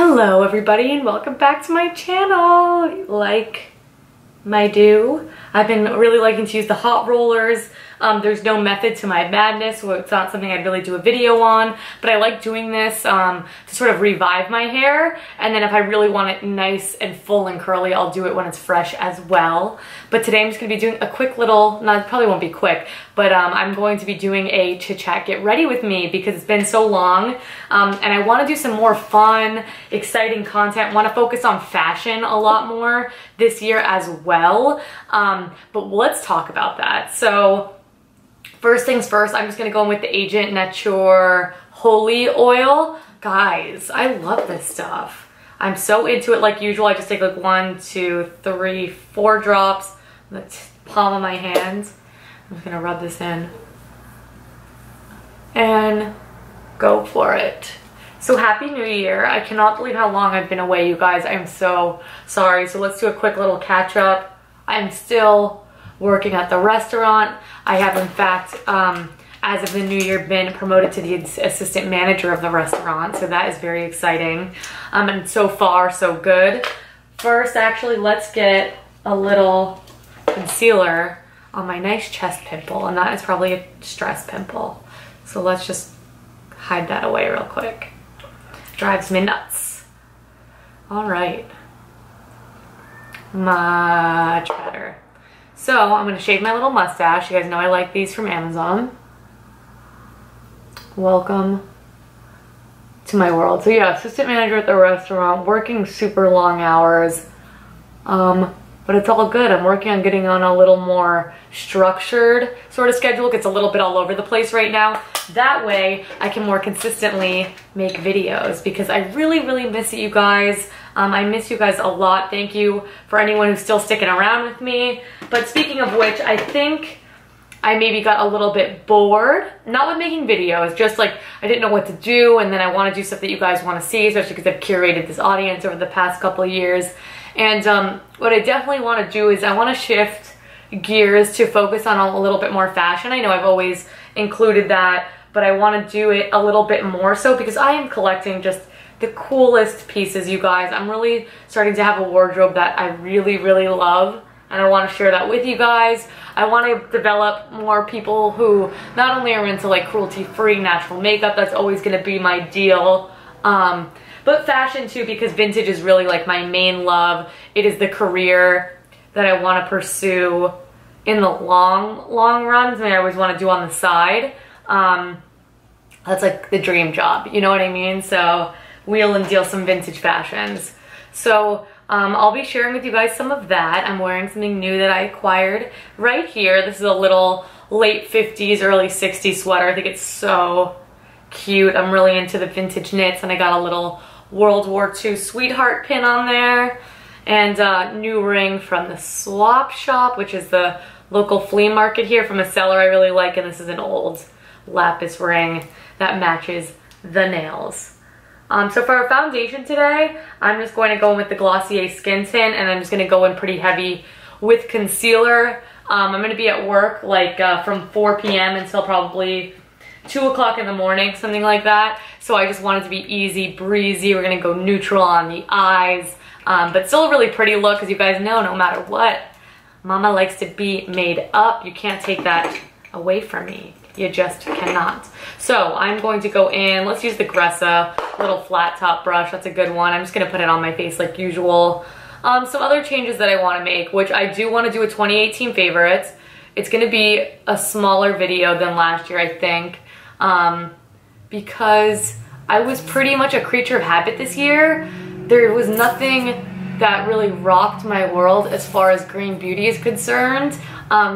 Hello everybody and welcome back to my channel. Like my do. I've been really liking to use the hot rollers. There's no method to my madness, so it's not something I'd really do a video on, but I like doing this to sort of revive my hair, and then if I really want it nice and full and curly, I'll do it when it's fresh as well. But today I'm just going to be doing a quick little, no, it probably won't be quick, but I'm going to be doing a chit chat get ready with me because it's been so long, and I want to do some more fun, exciting content. I want to focus on fashion a lot more this year as well, but let's talk about that. So first things first, I'm just gonna go in with the Agent Nature Holy Oil. Guys, I love this stuff. I'm so into it like usual. I just take like 1, 2, 3, 4 drops in the palm of my hand. I'm just gonna rub this in and go for it. So happy new year. I cannot believe how long I've been away, you guys. I'm so sorry. So let's do a quick little catch up. I'm still working at the restaurant. I have in fact, as of the new year, been promoted to the assistant manager of the restaurant, so that is very exciting. And so far, so good. First, actually, let's get a little concealer on my nice chest pimple, and that is probably a stress pimple. So let's just hide that away real quick. Drives me nuts. All right. Much better. So I'm gonna shave my little mustache. You guys know I like these from Amazon. Welcome to my world. So yeah, assistant manager at the restaurant, working super long hours, but it's all good. I'm working on getting on a little more structured sort of schedule. It gets a little bit all over the place right now. That way I can more consistently make videos because I really, really miss you guys. I miss you guys a lot. Thank you for anyone who's still sticking around with me. But speaking of which, I think I maybe got a little bit bored, not with making videos, just like I didn't know what to do, and then I want to do stuff that you guys want to see, especially because I've curated this audience over the past couple of years. And what I definitely want to do is I want to shift gears to focus on a little bit more fashion. I know I've always included that, but I want to do it a little bit more so because I am collecting just the coolest pieces, you guys. I'm really starting to have a wardrobe that I really, really love, and I want to share that with you guys. I want to develop more people who not only are into like cruelty-free natural makeup, that's always going to be my deal, but fashion too, because vintage is really like my main love. It is the career that I want to pursue in the long run. Something I always want to do on the side. That's like the dream job, you know what I mean? So wheel and deal some vintage fashions. So I'll be sharing with you guys some of that. I'm wearing something new that I acquired right here. This is a little late 50s, early 60s sweater. I think it's so cute. I'm really into the vintage knits, and I got a little World War II sweetheart pin on there, and a new ring from the Swap Shop, which is the local flea market here, from a seller I really like, and this is an old lapis ring that matches the nails. So for our foundation today, I'm just going to go in with the Glossier Skin Tint, and I'm just going to go in pretty heavy with concealer. I'm going to be at work like from 4 p.m. until probably 2 o'clock in the morning, something like that. So I just wanted to be easy breezy. We're going to go neutral on the eyes, but still a really pretty look, because you guys know no matter what, Mama likes to be made up. You can't take that away from me. You just cannot. So I'm going to go in, let's use the Gressa little flat top brush. That's a good one. I'm just gonna put it on my face like usual. Some other changes that I wanna make, which I do wanna do a 2018 favorites. It's gonna be a smaller video than last year, I think, because I was pretty much a creature of habit this year. There was nothing that really rocked my world as far as green beauty is concerned.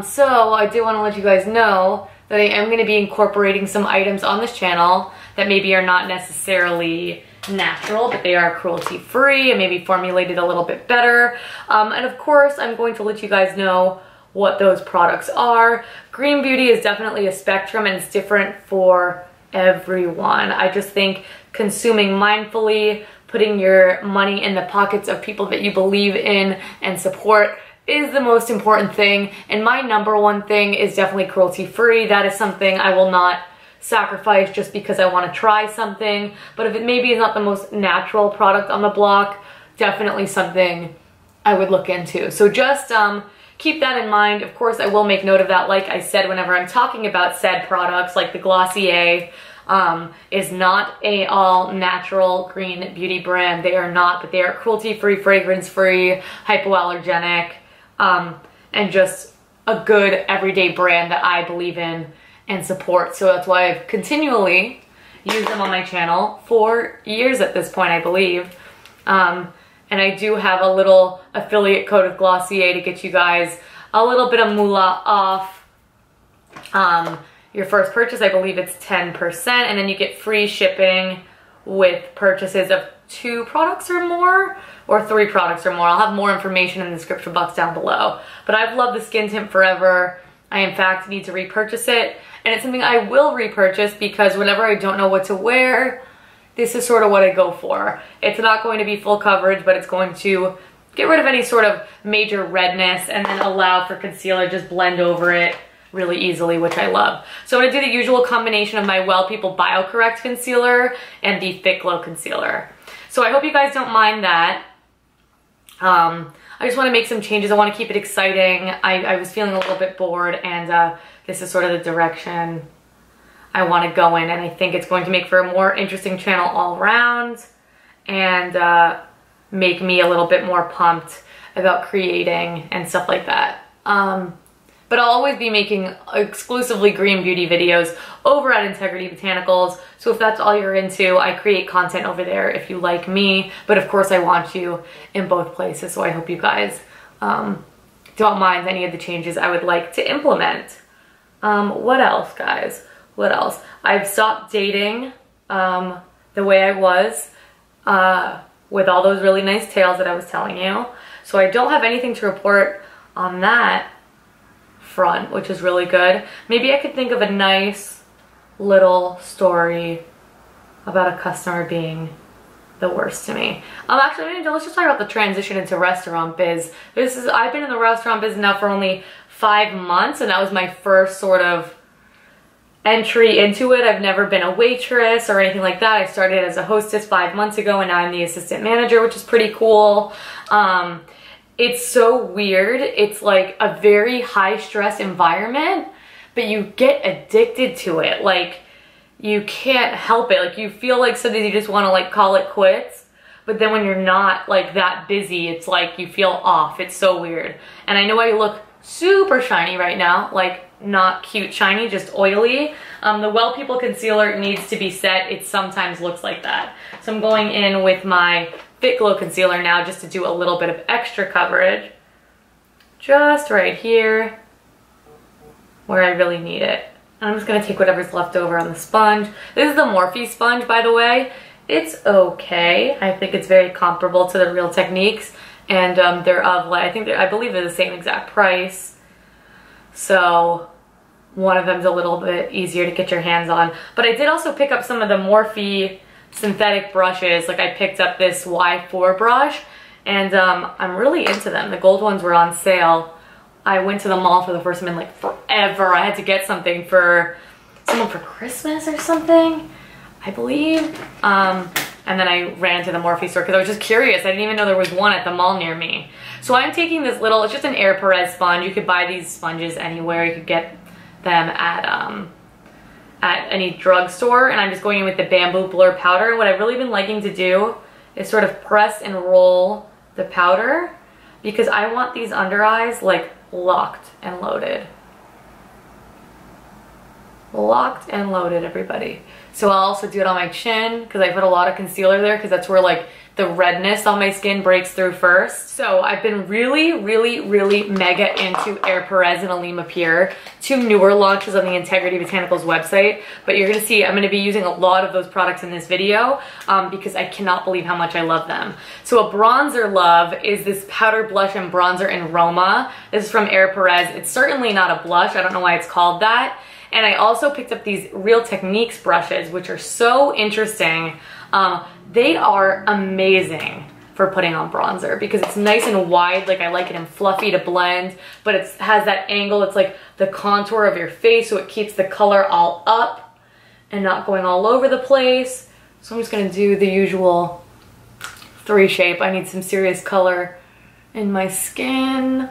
So I do wanna let you guys know that I am going to be incorporating some items on this channel that maybe are not necessarily natural, but they are cruelty-free and maybe formulated a little bit better. And of course, I'm going to let you guys know what those products are. Green beauty is definitely a spectrum, and it's different for everyone. I just think consuming mindfully, putting your money in the pockets of people that you believe in and support is the most important thing, and my number one thing is definitely cruelty-free. That is something I will not sacrifice just because I want to try something. But if it maybe is not the most natural product on the block, definitely something I would look into. So just keep that in mind. Of course, I will make note of that. Like I said, whenever I'm talking about said products, like the Glossier is not a all natural green beauty brand. They are not, but they are cruelty-free, fragrance-free, hypoallergenic, and just a good everyday brand that I believe in and support. So that's why I've continually used them on my channel for years at this point, I believe. And I do have a little affiliate code with Glossier to get you guys a little bit of moolah off your first purchase. I believe it's 10%, and then you get free shipping with purchases of 2 products or more, or 3 products or more. I'll have more information in the description box down below. But I've loved the skin tint forever. I in fact need to repurchase it, and it's something I will repurchase because whenever I don't know what to wear, this is sort of what I go for. It's not going to be full coverage, but it's going to get rid of any sort of major redness and then allow for concealer just blend over it really easily, which I love. So I'm gonna do the usual combination of my Well People BioCorrect concealer and the Fit Glow concealer. So I hope you guys don't mind that. I just wanna make some changes. I wanna keep it exciting. I was feeling a little bit bored, and this is sort of the direction I want to go in, and I think it's going to make for a more interesting channel all around, and make me a little bit more pumped about creating and stuff like that. But I'll always be making exclusively green beauty videos over at Integrity Botanicals, so if that's all you're into, I create content over there if you like me, but of course I want you in both places, so I hope you guys don't mind any of the changes I would like to implement. What else, guys? What else? I've stopped dating the way I was with all those really nice tails that I was telling you. So I don't have anything to report on that front, which is really good. Maybe I could think of a nice little story about a customer being the worst to me. Actually, let's just talk about the transition into restaurant biz. I've been in the restaurant biz now for only 5 months, and that was my first sort of entry into it. I've never been a waitress or anything like that. I started as a hostess 5 months ago, and now I'm the assistant manager, which is pretty cool. It's so weird. It's like a very high stress environment, but you get addicted to it. Like, you can't help it. Like, you feel like sometimes you just want to like call it quits, but then when you're not like that busy, it's like you feel off. It's so weird. And I know I look super shiny right now, like not cute shiny, just oily. The Well People concealer needs to be set. It sometimes looks like that. So I'm going in with my Fit Glow concealer now just to do a little bit of extra coverage. Just right here where I really need it. And I'm just gonna take whatever's left over on the sponge. This is the Morphe sponge, by the way. It's okay. I think it's very comparable to the Real Techniques. And they're of, I believe they're the same exact price. So one of them's a little bit easier to get your hands on. But I did also pick up some of the Morphe synthetic brushes. Like, I picked up this Y4 brush, and I'm really into them. The gold ones were on sale. I went to the mall for the first time in like forever. I had to get something for someone for Christmas or something, I believe. And then I ran to the Morphe store because I was just curious. I didn't even know there was one at the mall near me. So I'm taking this little, it's just an Air Perez sponge. You could buy these sponges anywhere. You could get them at any drugstore. And I'm just going in with the Bamboo Blur powder. And what I've really been liking to do is sort of press and roll the powder, because I want these under eyes like locked and loaded. Locked and loaded, everybody. So I'll also do it on my chin because I put a lot of concealer there because that's where like the redness on my skin breaks through first. So I've been really mega into Air Perez and Alima Pure, 2 newer launches on the Integrity Botanicals website. But you're gonna see I'm gonna be using a lot of those products in this video because I cannot believe how much I love them. So a bronzer love is this powder blush and bronzer in Roma. This is from Air Perez. It's certainly not a blush. I don't know why it's called that. And I also picked up these Real Techniques brushes, which are so interesting. They are amazing for putting on bronzer because it's nice and wide. Like, I like it and fluffy to blend, but it has that angle. It's like the contour of your face, so it keeps the color all up. and not going all over the place. So I'm just gonna do the usual 3 shape. I need some serious color in my skin.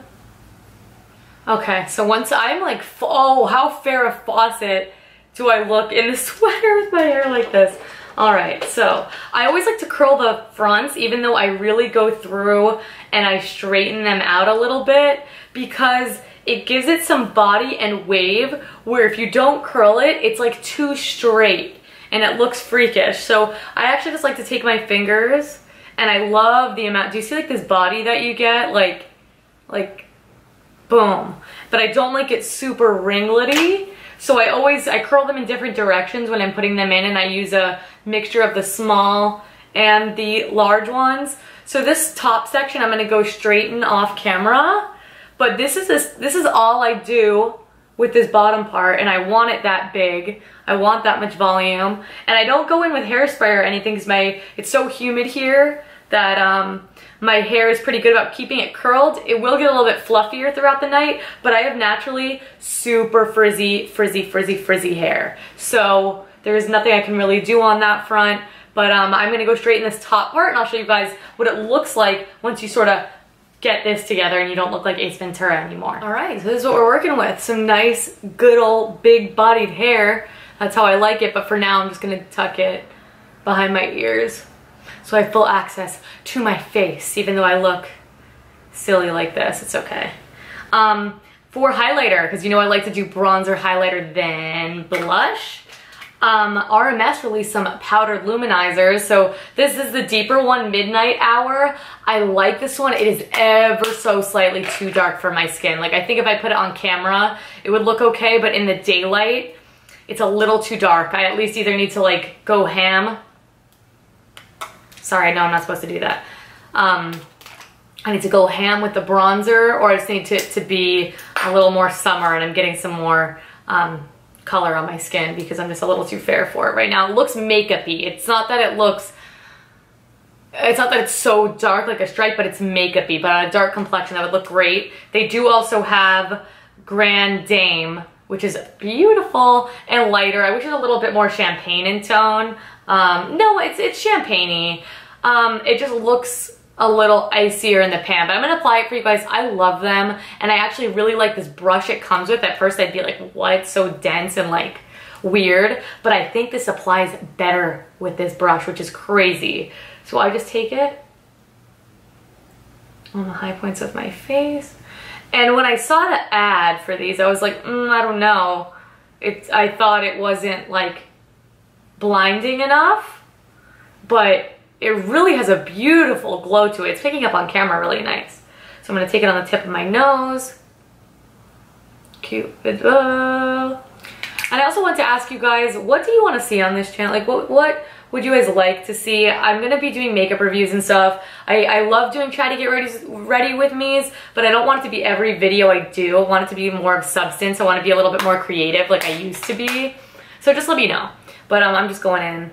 Okay, so once I'm like, oh, how Farrah Fawcett do I look in the sweater with my hair like this? All right, so I always like to curl the fronts, even though I really go through and I straighten them out a little bit, because it gives it some body and wave, where if you don't curl it, it's like too straight and it looks freakish. So I actually just like to take my fingers, and I love the amount. Do you see like this body that you get? Like boom. But I don't like it super ringlety. So I curl them in different directions when I'm putting them in, and I use a mixture of the small and the large ones. So this top section I'm gonna go straighten off camera, but this is all I do with this bottom part, and I want it that big. I want that much volume, and I don't go in with hairspray or anything because it's so humid here that my hair is pretty good about keeping it curled. It will get a little bit fluffier throughout the night, but I have naturally super frizzy hair. So there's nothing I can really do on that front, but I'm gonna go straighten this top part, and I'll show you guys what it looks like once you sort of get this together and you don't look like Ace Ventura anymore. All right, so this is what we're working with. Some nice, good old big bodied hair. That's how I like it, but for now I'm just gonna tuck it behind my ears so I have full access to my face, even though I look silly like this. It's okay. For highlighter, because you know I like to do bronzer, highlighter, then blush. RMS released some powdered luminizers. So this is the deeper one, Midnight Hour. I like this one. It is ever so slightly too dark for my skin. Like, I think if I put it on camera, it would look okay, but in the daylight, it's a little too dark. I at least either need to like go ham. Sorry, no, I'm not supposed to do that. I need to go ham with the bronzer, or I just need to be a little more summer, and I'm getting some more color on my skin because I'm just a little too fair for it right now. It looks makeup-y. It's not that it's so dark like a stripe, but it's makeup-y. But on a dark complexion, that would look great. They do also have Grand Dame, which is beautiful and lighter. I wish it was a little bit more champagne in tone. No, it's champagne-y. It just looks a little icier in the pan, but I'm gonna apply it for you guys. I love them, and I actually really like this brush it comes with. At first I'd be like, what? It's so dense and like weird, but I think this applies better with this brush, which is crazy. So I just take it on the high points of my face. And when I saw the ad for these, I was like, I don't know. I thought it wasn't like blinding enough, but it really has a beautiful glow to it. It's picking up on camera really nice. So I'm gonna take it on the tip of my nose. Cute. And I also want to ask you guys, what do you want to see on this channel? Like, what would you guys like to see? I'm gonna be doing makeup reviews and stuff. I love doing try to get ready with me's, but I don't want it to be every video I do. I want it to be more of substance. I want to be a little bit more creative like I used to be. So just let me know. But I'm just going in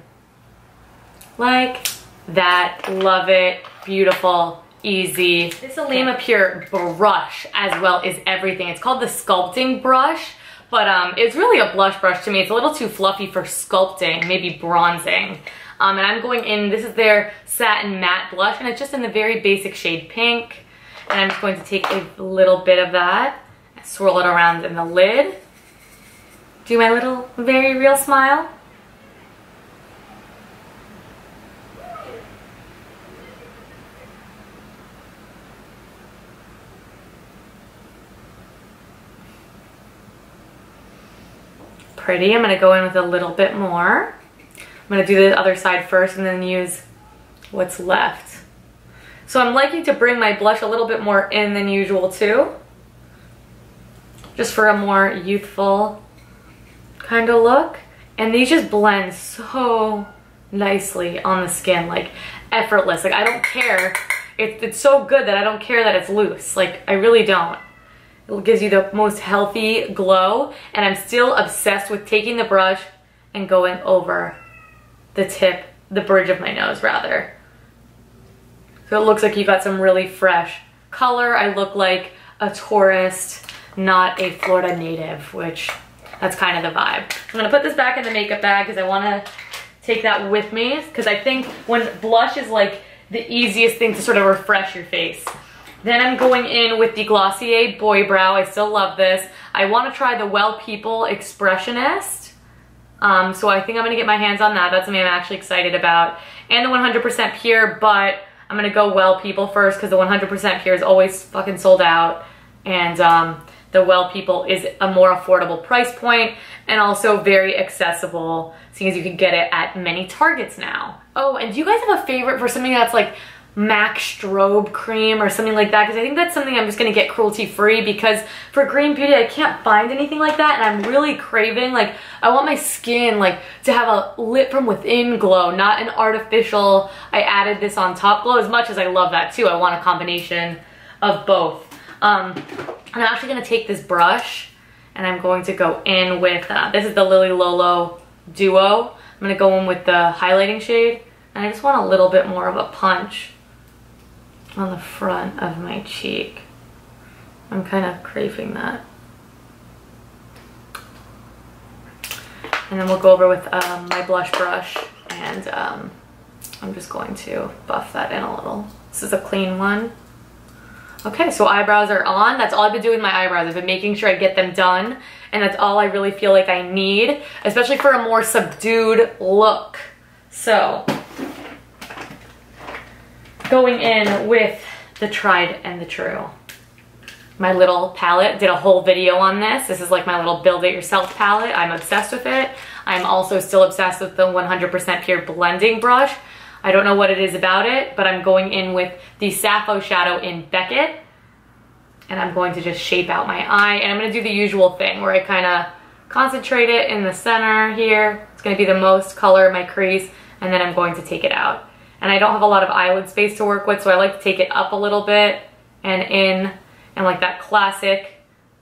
like that. Love it. Beautiful. Easy. This Alima Pure brush as well is everything. It's called the sculpting brush, but it's really a blush brush to me. It's a little too fluffy for sculpting, maybe bronzing. And I'm going in, this is their satin matte blush, and it's just in the very basic shade pink. And I'm just going to take a little bit of that, swirl it around in the lid, do my little very real smile. Pretty. I'm gonna go in with a little bit more. I'm gonna do the other side first and then use what's left. So I'm liking to bring my blush a little bit more in than usual too, just for a more youthful kind of look. And these just blend so nicely on the skin, like effortless. Like I don't care. It's so good that I don't care that it's loose. Like I really don't. It gives you the most healthy glow, and I'm still obsessed with taking the brush and going over the bridge of my nose rather. So it looks like you got some really fresh color. I look like a tourist, not a Florida native, which That's kind of the vibe. I'm gonna put this back in the makeup bag because I wanna take that with me, because I think when blush is like the easiest thing to sort of refresh your face. Then I'm going in with the Glossier Boy Brow. I still love this. I want to try the Well People Expressionist. So I think I'm going to get my hands on that. That's something I'm actually excited about. And the 100% Pure, but I'm going to go Well People first because the 100% Pure is always fucking sold out. And the Well People is a more affordable price point and also very accessible, seeing as you can get it at many Targets now. Oh, and do you guys have a favorite for something that's like MAC strobe cream or something like that? Because I think that's something I'm just gonna get cruelty free, because for Green Beauty I can't find anything like that, and I'm really craving, like, I want my skin like to have a lit from within glow, not an artificial I added this on top glow. As much as I love that too, I want a combination of both. I'm actually gonna take this brush and I'm going to go in with this is the Lily Lolo Duo. I'm gonna go in with the highlighting shade, and I just want a little bit more of a punch on the front of my cheek. I'm kind of craving that. And then we'll go over with my blush brush, and I'm just going to buff that in a little. This is a clean one. Okay, so eyebrows are on. That's all I've been doing with my eyebrows. I've been making sure I get them done, and that's all I really feel like I need, especially for a more subdued look. So, going in with the tried and the true. My little palette, did a whole video on this. This is like my little build it yourself palette. I'm obsessed with it. I'm also still obsessed with the 100% Pure blending brush. I don't know what it is about it, but I'm going in with the Sappho shadow in Beckett, and I'm going to just shape out my eye, and I'm gonna do the usual thing where I kind of concentrate it in the center here. It's gonna be the most color in my crease, and then I'm going to take it out. And I don't have a lot of eyelid space to work with, so I like to take it up a little bit and in, and like that classic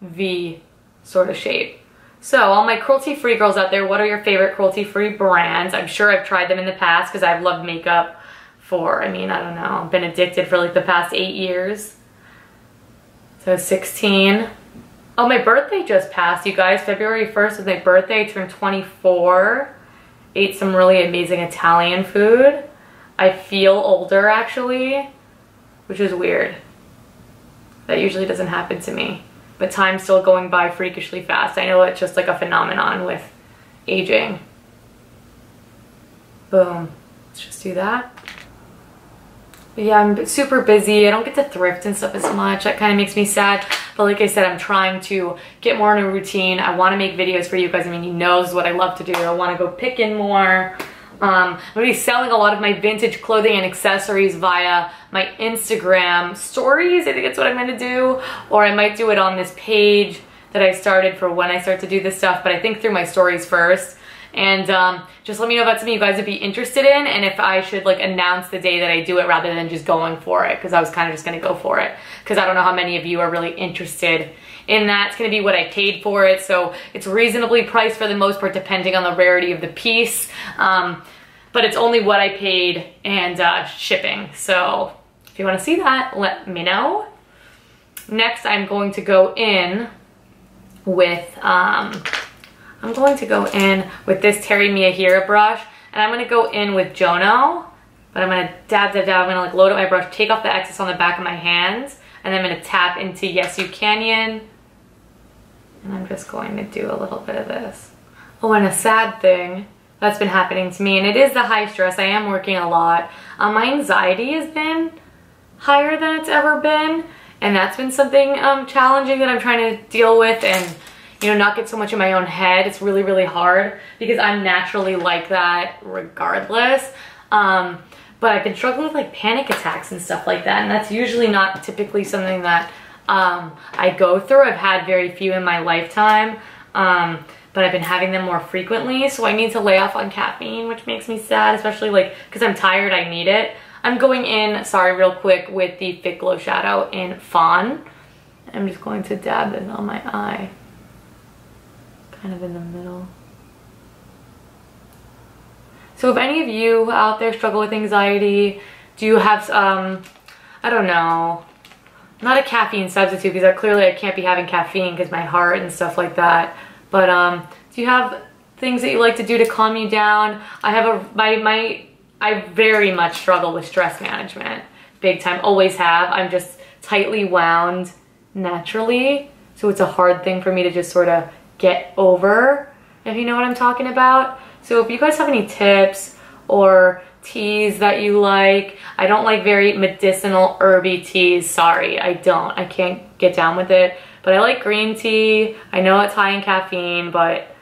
V sort of shape. So all my cruelty-free girls out there, what are your favorite cruelty-free brands? I'm sure I've tried them in the past because I've loved makeup for, I mean, I don't know, I've been addicted for like the past 8 years. So 16. Oh, my birthday just passed, you guys. February 1st was my birthday. I turned 24. Ate some really amazing Italian food. I feel older actually, which is weird. That usually doesn't happen to me. But time's still going by freakishly fast. I know it's just like a phenomenon with aging. Boom. Let's just do that. But yeah, I'm super busy. I don't get to thrift and stuff as much. That kind of makes me sad. But like I said, I'm trying to get more in a routine. I want to make videos for you guys. I mean, you know this is what I love to do. I want to go picking more. I'm going to be selling a lot of my vintage clothing and accessories via my Instagram stories. I think it's what I'm going to do. Or I might do it on this page that I started for when I start to do this stuff. But I think through my stories first. And just let me know if that's something you guys would be interested in, and if I should like announce the day that I do it rather than just going for it, because I was kind of just going to go for it. Because I don't know how many of you are really interested in that. It's going to be what I paid for it, so it's reasonably priced for the most part depending on the rarity of the piece. But it's only what I paid and shipping. So if you want to see that, let me know. Next, I'm going to go in with this Terry Miyahira brush, and I'm going to go in with Jono, but I'm going to dab, dab, dab. I'm going to like load up my brush, take off the excess on the back of my hands, and then I'm going to tap into Yes You Canyon, and I'm just going to do a little bit of this. Oh, and a sad thing that's been happening to me, and it is the high stress. I am working a lot. My anxiety has been higher than it's ever been, and that's been something challenging that I'm trying to deal with, and you know, not get so much in my own head. It's really, really hard because I'm naturally like that regardless. But I've been struggling with like panic attacks and stuff like that, and that's usually not typically something that I go through. I've had very few in my lifetime, but I've been having them more frequently, so I need to lay off on caffeine, which makes me sad, especially like because I'm tired, I need it. I'm going in, sorry, real quick, with the Fit Glow Shadow in Fawn. I'm just going to dab it on my eye. Kind of in the middle. So if any of you out there struggle with anxiety, do you have I don't know, not a caffeine substitute, because clearly I can't be having caffeine because my heart and stuff like that, But do you have things that you like to do to calm you down? I have I very much struggle with stress management. Big time, always have. I'm just tightly wound naturally, so it's a hard thing for me to just sort of get over, if you know what I'm talking about. So if you guys have any tips or teas that you like, I don't like very medicinal herby teas, sorry, I don't. I can't get down with it, but I like green tea. I know it's high in caffeine, but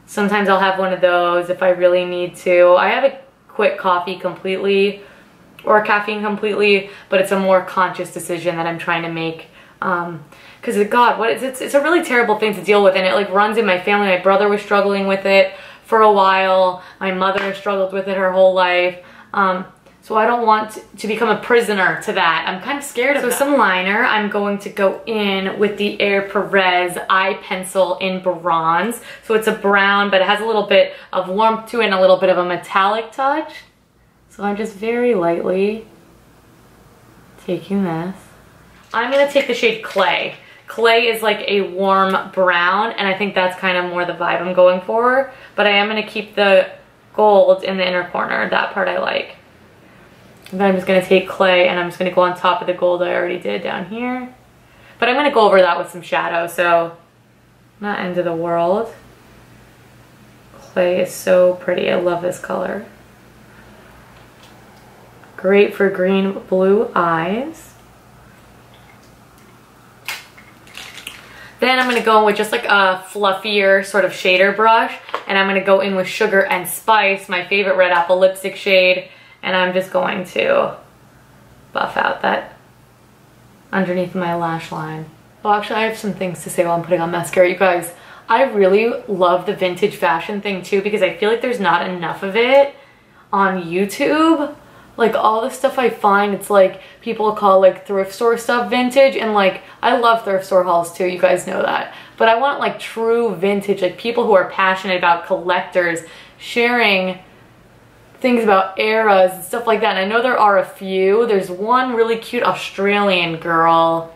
sometimes I'll have one of those if I really need to. I haven't quit coffee completely or caffeine completely, but it's a more conscious decision that I'm trying to make. Because God, it's a really terrible thing to deal with, and it like runs in my family. My brother was struggling with it for a while. My mother struggled with it her whole life. So I don't want to become a prisoner to that. I'm kind of scared of that. So some liner, I'm going to go in with the Air Perez eye pencil in bronze. So it's a brown, but it has a little bit of warmth to it and a little bit of a metallic touch. So I'm just very lightly taking this. I'm gonna take the shade Clay. Clay is like a warm brown, and I think that's kind of more the vibe I'm going for. But I am gonna keep the gold in the inner corner. That part I like. And then I'm just gonna take Clay and I'm just gonna go on top of the gold I already did down here. But I'm gonna go over that with some shadow, so not end of the world. Clay is so pretty. I love this color. Great for green blue eyes. Then I'm going to go in with just like a fluffier sort of shader brush, and I'm going to go in with Sugar and Spice, my favorite red apple lipstick shade, and I'm just going to buff out that underneath my lash line. Well, actually I have some things to say while I'm putting on mascara. You guys, I really love the vintage fashion thing too, because I feel like there's not enough of it on YouTube. Like all the stuff I find, it's like people call like thrift store stuff vintage, and like I love thrift store hauls too, you guys know that. But I want like true vintage, like people who are passionate about collectors sharing things about eras and stuff like that. And I know there are a few. There's one really cute Australian girl.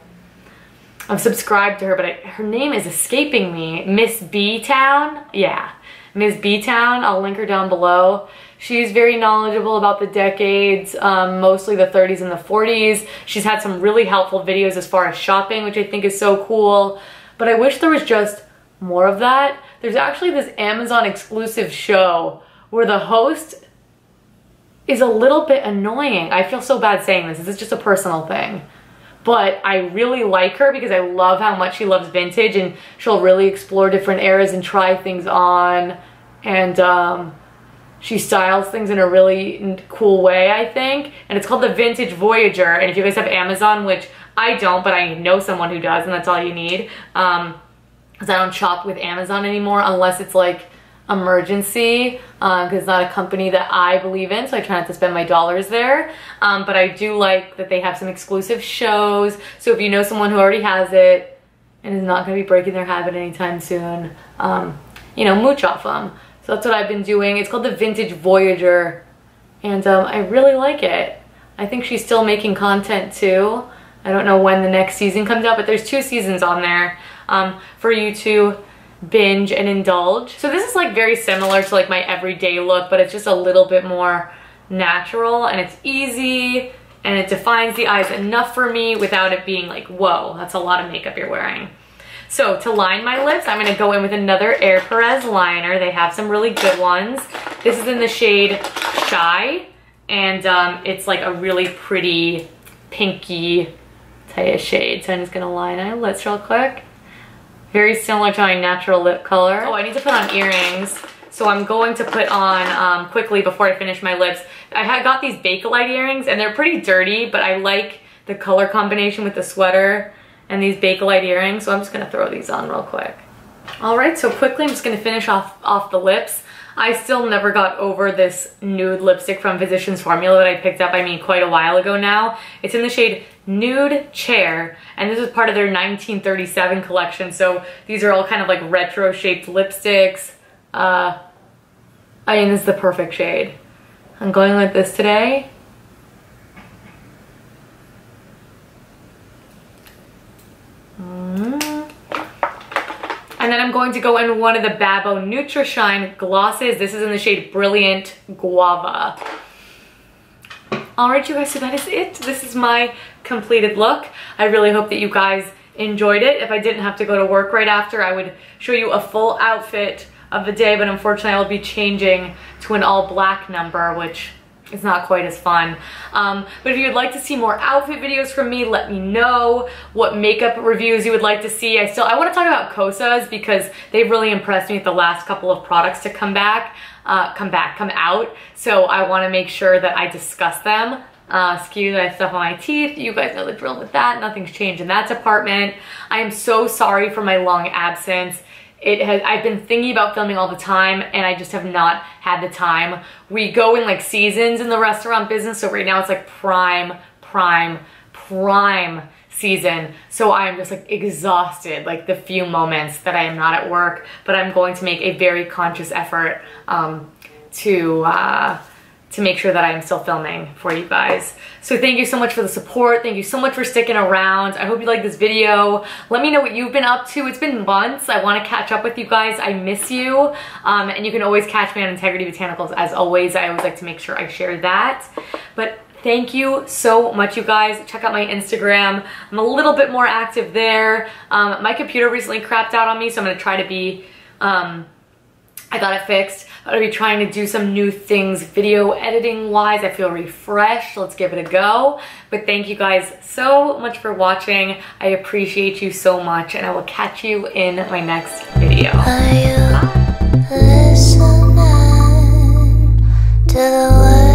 I'm subscribed to her, but her name is escaping me. Miss B Town? Yeah, Miss B Town. I'll link her down below. She's very knowledgeable about the decades, mostly the 30s and the 40s. She's had some really helpful videos as far as shopping, which I think is so cool. But I wish there was just more of that. There's actually this Amazon exclusive show where the host is a little bit annoying. I feel so bad saying this. This is just a personal thing. But I really like her because I love how much she loves vintage, and she'll really explore different eras and try things on. And she styles things in a really cool way, I think. And it's called the Vintage Voyager. And if you guys have Amazon, which I don't, but I know someone who does, and that's all you need. Because I don't shop with Amazon anymore unless it's like emergency, because it's not a company that I believe in, so I try not to spend my dollars there. But I do like that they have some exclusive shows. So if you know someone who already has it and is not going to be breaking their habit anytime soon, you know, mooch off them. So that's what I've been doing. It's called the Vintage Voyager, and I really like it. I think she's still making content too. I don't know when the next season comes out, but there's 2 seasons on there for you to binge and indulge. So this is like very similar to like my everyday look, but it's just a little bit more natural, and it's easy, and it defines the eyes enough for me without it being like, whoa, that's a lot of makeup you're wearing. So to line my lips, I'm going to go in with another Air Perez liner. They have some really good ones. This is in the shade Shy, and it's like a really pretty pinky type of shade. So I'm just going to line my lips real quick. Very similar to my natural lip color. Oh, I need to put on earrings. So I'm going to put on, quickly before I finish my lips, I got these Bakelite earrings, and they're pretty dirty, but I like the color combination with the sweater and these Bakelite earrings, so I'm just gonna throw these on real quick. All right, so quickly I'm just gonna finish off the lips. I still never got over this nude lipstick from Physician's Formula that I picked up, I mean, quite a while ago now. It's in the shade Nude Chair, and this is part of their 1937 collection, so these are all kind of like retro-shaped lipsticks. I mean, this is the perfect shade. I'm going with this today. And then I'm going to go in one of the Babo Nutri-Shine glosses. This is in the shade Brilliant Guava. All right, you guys, so that is it. This is my completed look. I really hope that you guys enjoyed it. If I didn't have to go to work right after, I would show you a full outfit of the day, but unfortunately I'll be changing to an all black number, which is not quite as fun. But if you'd like to see more outfit videos from me, let me know what makeup reviews you would like to see. I want to talk about Kosas because they've really impressed me with the last couple of products to come out. So I want to make sure that I discuss them. Excuse me, I have stuff on my teeth. You guys know the drill with that. Nothing's changed in that department. I am so sorry for my long absence. I've been thinking about filming all the time and I just have not had the time. We go in like seasons in the restaurant business, so right now it's like prime season. So I'm just like exhausted, like the few moments that I am not at work, but I'm going to make a very conscious effort to make sure that I am still filming for you guys. So thank you so much for the support. Thank you so much for sticking around. I hope you like this video. Let me know what you've been up to. It's been months. I want to catch up with you guys. I miss you. And you can always catch me on Integrity Botanicals as always. I always like to make sure I share that. But thank you so much, you guys. Check out my Instagram. I'm a little bit more active there. My computer recently crapped out on me, so I'm going to try to be... I got it fixed. I'm gonna be trying to do some new things video editing wise. I feel refreshed. Let's give it a go. But thank you guys so much for watching. I appreciate you so much, and I will catch you in my next video. Bye. Listening to the words